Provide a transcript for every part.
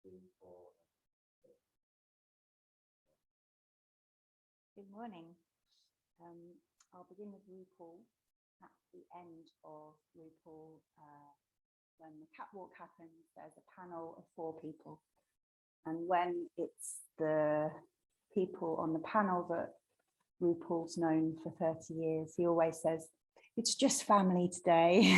Good morning. I'll begin with RuPaul. At the end of RuPaul, when the catwalk happens, there's a panel of 4 people. And when it's the people on the panel that RuPaul's known for 30 years, he always says, "It's just family today."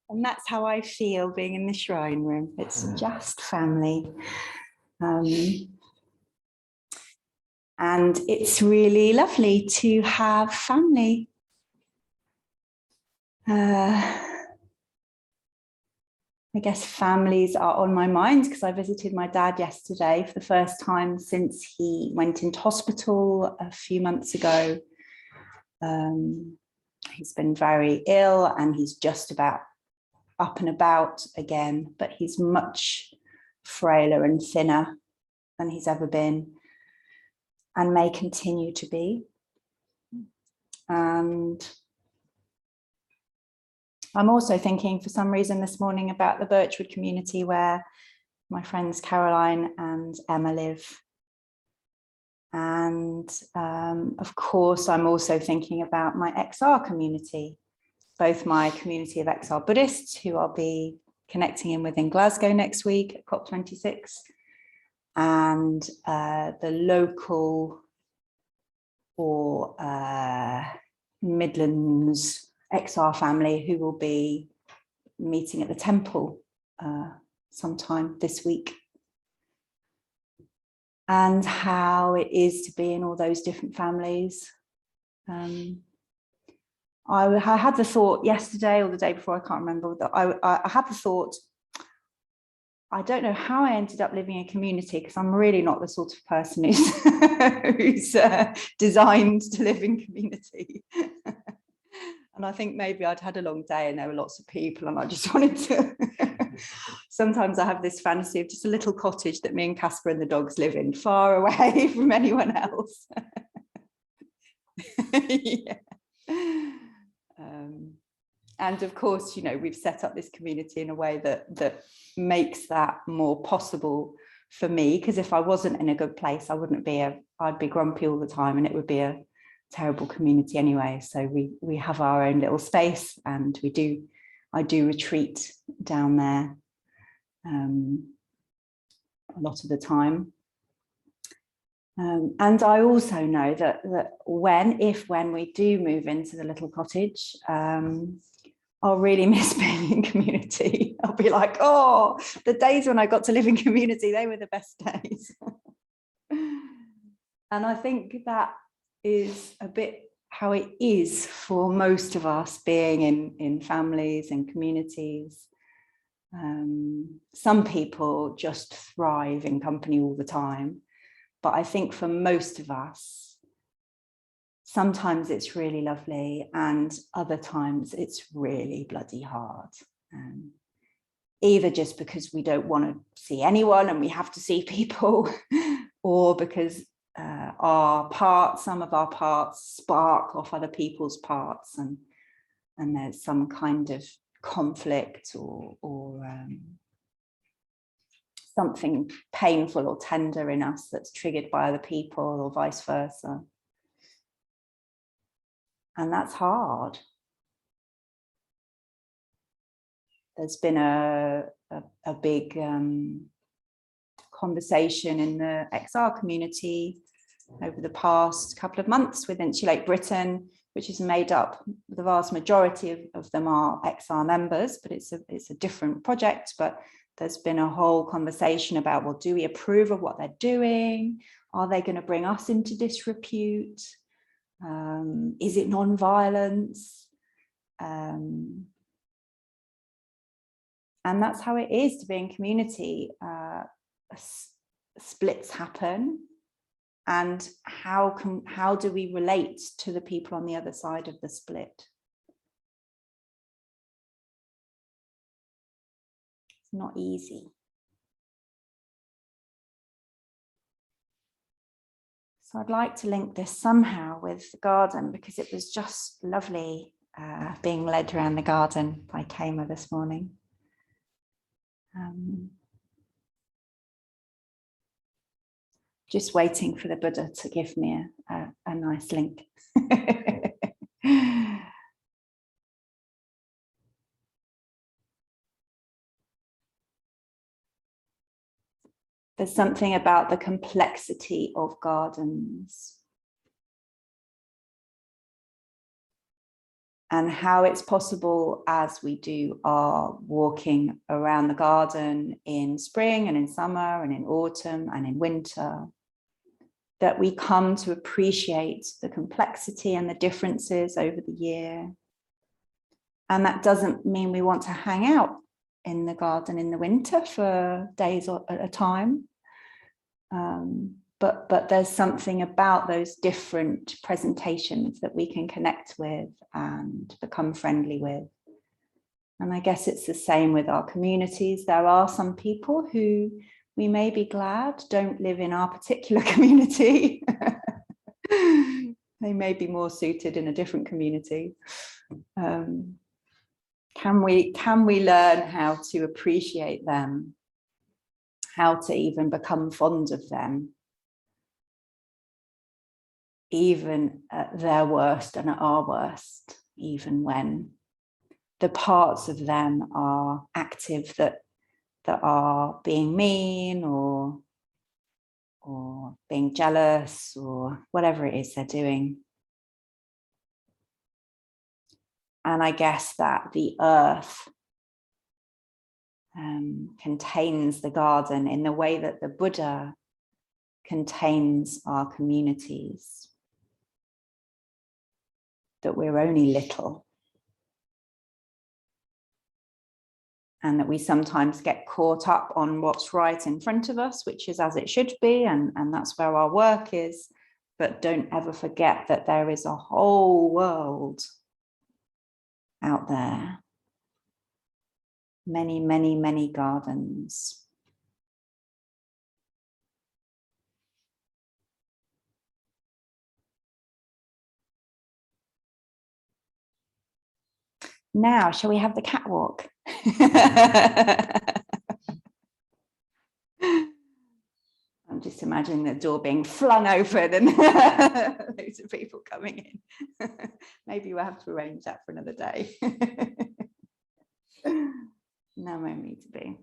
And that's how I feel being in the shrine room. It's just family. And it's really lovely to have family. I guess families are on my mind because I visited my dad yesterday for the first time since he went into hospital a few months ago. He's been very ill and he's just about up and about again, but he's much frailer and thinner than he's ever been and may continue to be. And I'm also thinking for some reason this morning about the Birchwood community where my friends Caroline and Emma live. And of course, I'm also thinking about my XR community, both my community of XR Buddhists, who I'll be connecting in with in Glasgow next week at COP26, and the local or Midlands XR family who will be meeting at the temple sometime this week. And how it is to be in all those different families. I had the thought yesterday or the day before, I can't remember, that I had the thought, I don't know how I ended up living in a community because I'm really not the sort of person who's designed to live in community. And I think maybe I'd had a long day and there were lots of people and I just wanted to, sometimes I have this fantasy of just a little cottage that me and Casper and the dogs live in, far away from anyone else. Yeah. And of course, you know, we've set up this community in a way that makes that more possible for me, because if I wasn't in a good place, I'd be grumpy all the time and it would be a terrible community anyway. So we have our own little space and I do retreat down there a lot of the time. And I also know that when we do move into the little cottage, I'll really miss being in community. I'll be like, oh, the days when I got to live in community, they were the best days. And I think that is a bit how it is for most of us being in families and communities. Some people just thrive in company all the time. But I think for most of us, sometimes it's really lovely and other times it's really bloody hard. Either just because we don't want to see anyone and we have to see people, or because some of our parts spark off other people's parts and there's some kind of conflict or something painful or tender in us that's triggered by other people or vice versa. And that's hard. There's been a big conversation in the XR community over the past couple of months with Insulate Britain, which is made up, the vast majority of them are XR members, but it's a different project. But there's been a whole conversation about, well, do we approve of what they're doing? Are they going to bring us into disrepute? Is it non-violence? And that's how it is to be in community. Splits happen. And how do we relate to the people on the other side of the split? It's not easy. So I'd like to link this somehow with the garden, because it was just lovely being led around the garden by Kama this morning. Just waiting for the Buddha to give me a nice link. There's something about the complexity of gardens and how it's possible, as we do our walking around the garden in spring and in summer and in autumn and in winter, that we come to appreciate the complexity and the differences over the year. And that doesn't mean we want to hang out in the garden in the winter for days at a time. But there's something about those different presentations that we can connect with and become friendly with. And I guess it's the same with our communities. There are some people who we may be glad don't live in our particular community. They may be more suited in a different community. Can we learn how to appreciate them, how to even become fond of them, even at their worst and at our worst, even when the parts of them are active that are being mean or being jealous or whatever it is they're doing. And I guess that the earth contains the garden in the way that the Buddha contains our communities, that we're only little, and that we sometimes get caught up on what's right in front of us, which is as it should be, and that's where our work is, but don't ever forget that there is a whole world out there. Many, many, many gardens. Now, shall we have the catwalk? I'm just imagining the door being flung open and loads of people coming in. Maybe we'll have to arrange that for another day. No more need to be.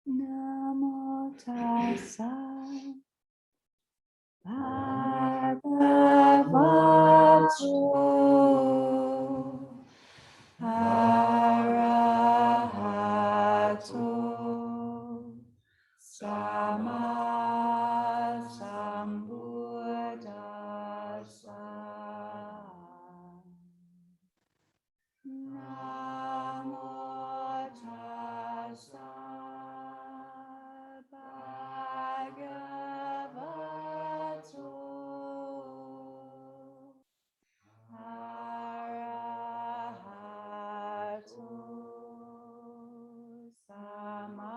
Namo tassa bhagavato arahato sama sambuddhassa. Namo tassa bhagavato arahato sama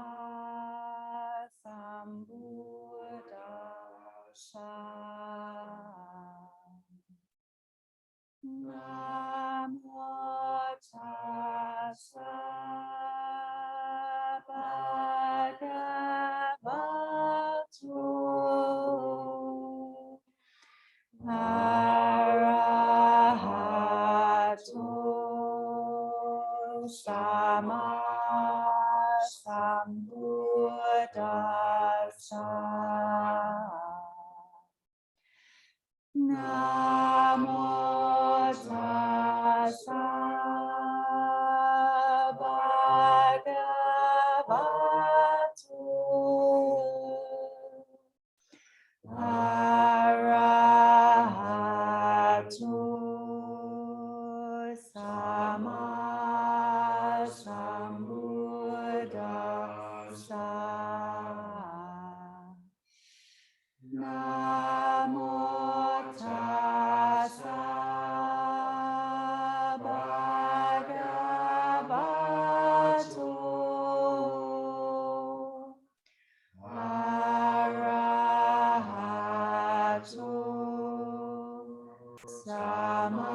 sambuddhassa. Namo tassa bhagavato arahato sama sambuddhassa. Namo tassa bhagavato arahato sama sambuddhassa. Namo tassa bhagavato arahato sama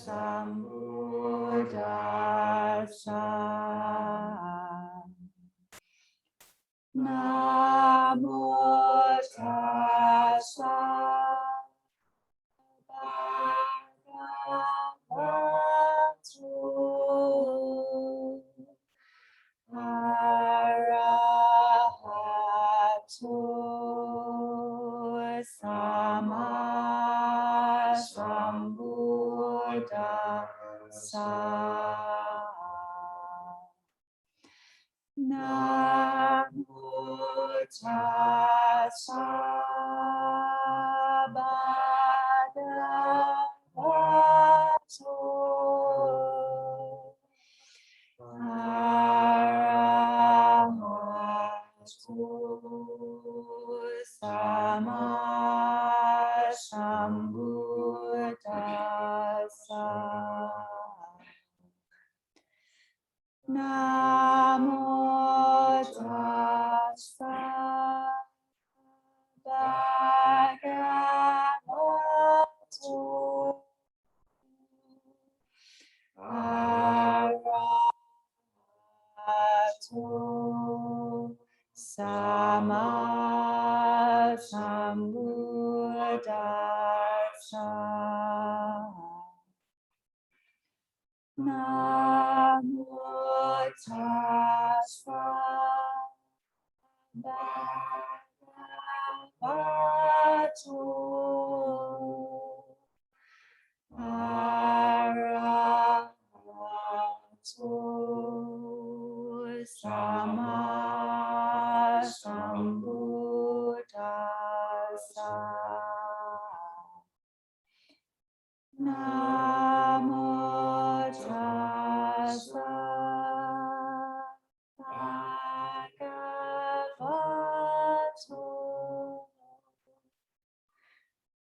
sambuddhassa. Namo tassa bhagavato arahato sama sambuddhassa. Namo tassa bhagavato arahato sama sambuddhassa. Namo tassa bhagavato arahato sama sambuddhassa. Namo tassa bhagavato arahato sama sambuddhassa. Namo tassa bhagavato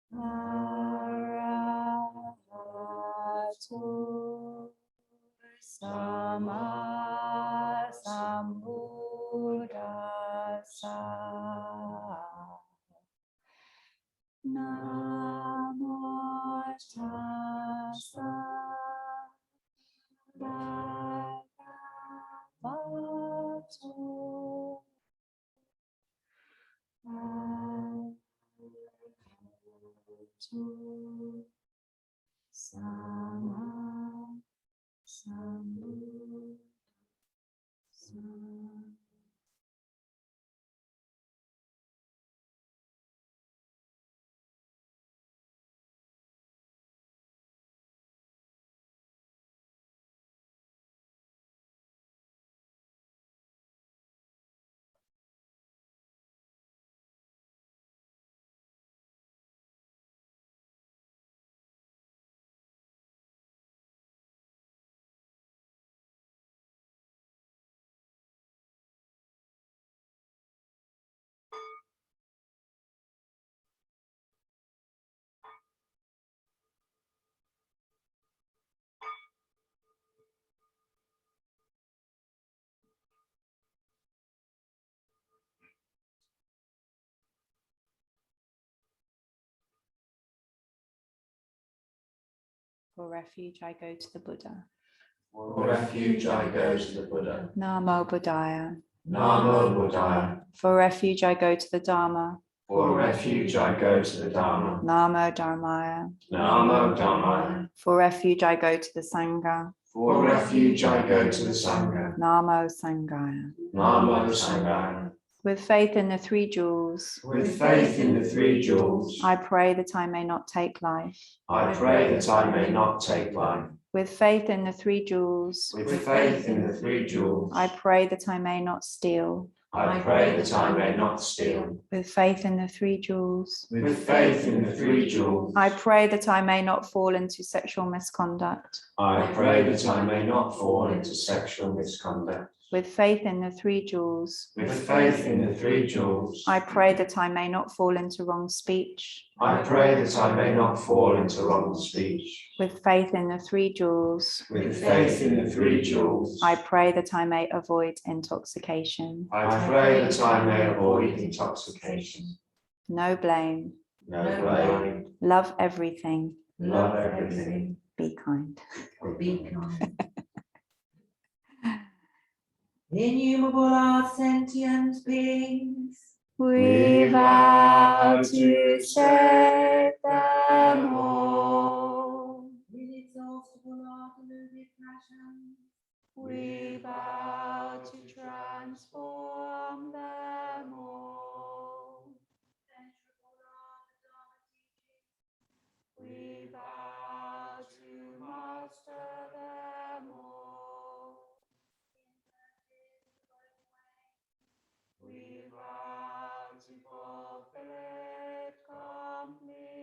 arahato sama sambuddhassa. Namo tassa bhagavato arahato Sama Sambuddhassa. For refuge, I go to the Buddha. For refuge, I go to the Buddha. Namo Buddhaya. Namo Buddhaya. For refuge, I go to the Dharma. For refuge, I go to the Dharma. Namo Dharmaya. Namo Dhammaya. For refuge, I go to the Sangha. For refuge, I go to the Sangha. Namo Sanghaya. Namo Sanghaya. With faith in the three jewels, With faith in the three jewels, I pray that I may not take life. I pray that I may not take life. With faith in the three jewels, With faith in the three jewels, I pray that I may not steal. I pray that I may not steal. With faith in the three jewels, With faith in the three jewels, I pray that I may not fall into sexual misconduct. I pray that I may not fall into sexual misconduct. With faith in the three jewels, With faith in the three jewels, I pray that I may not fall into wrong speech. I pray that I may not fall into wrong speech. With faith in the three jewels, With faith in the three jewels, I pray that I may avoid intoxication. I pray that I may avoid intoxication. No blame. No blame. Love everything. Love everything. Be kind. Be kind. Innumerable are sentient beings. We vow to save them all. Inexhaustible are deluded passions. We vow to transform them all. Impenetrable are the Dharma teachings. We vow to master them all. We vow to fulfill it completely.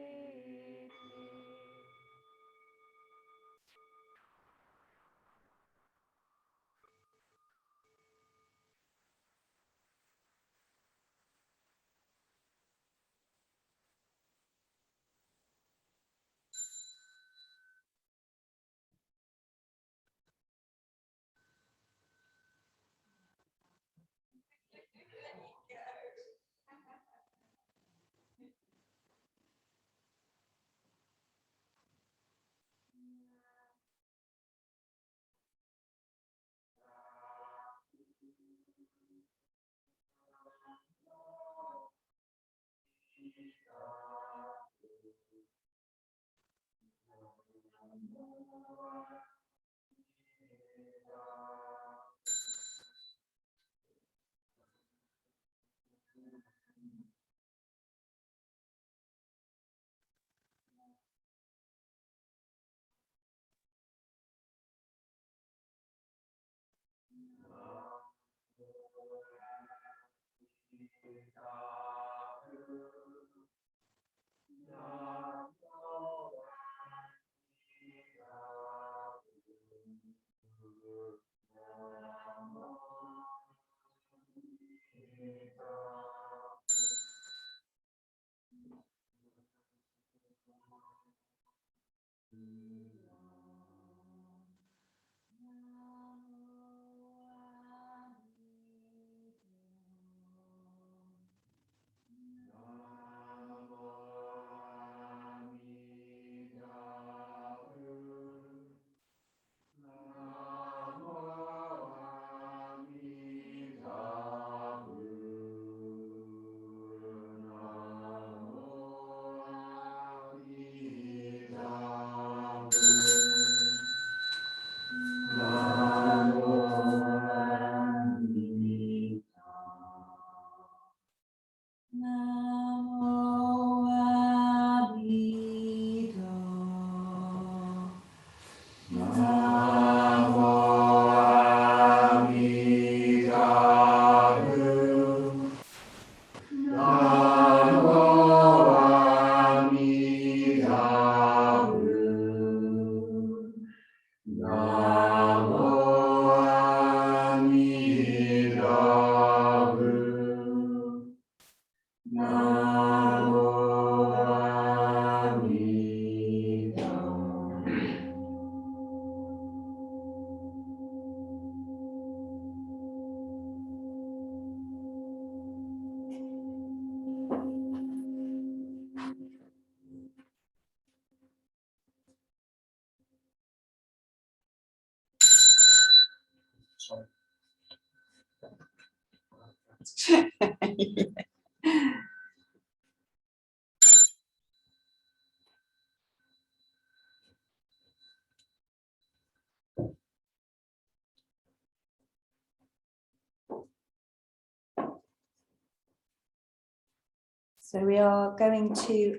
Namo Amitabha. Namo Amitabha. Namo Amitabha. Namo Amitabha. Namo So we are going to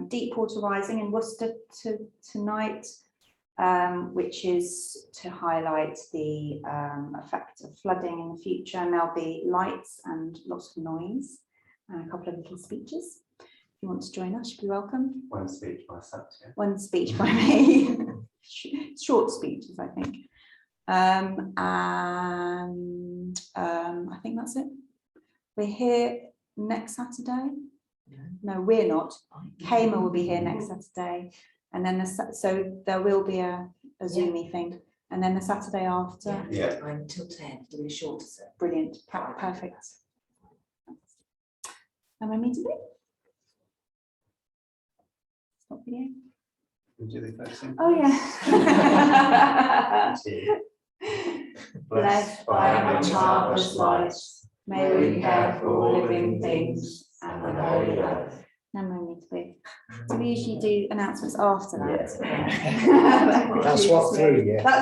Deep Water Rising in Worcester tonight, which is to highlight the effect of flooding in the future. And there'll be lights and lots of noise and a couple of little speeches. If you want to join us, you'd be welcome. One speech by Satya. One speech by me. Short speeches, I think. I think that's it. We're here next Saturday. No, we're not. Kama will be here next Saturday, and then so there will be a Zoomy thing, and then the Saturday after. Yeah. Until 10, really short. Brilliant, perfect. Am I meant to be? Stop video. Do the first thing? Oh yeah. Blessed by Amitabha's light, may we care for all living things and the holy earth. No need to be. Do we usually do announcements after that? Yeah. That's what threw you. That's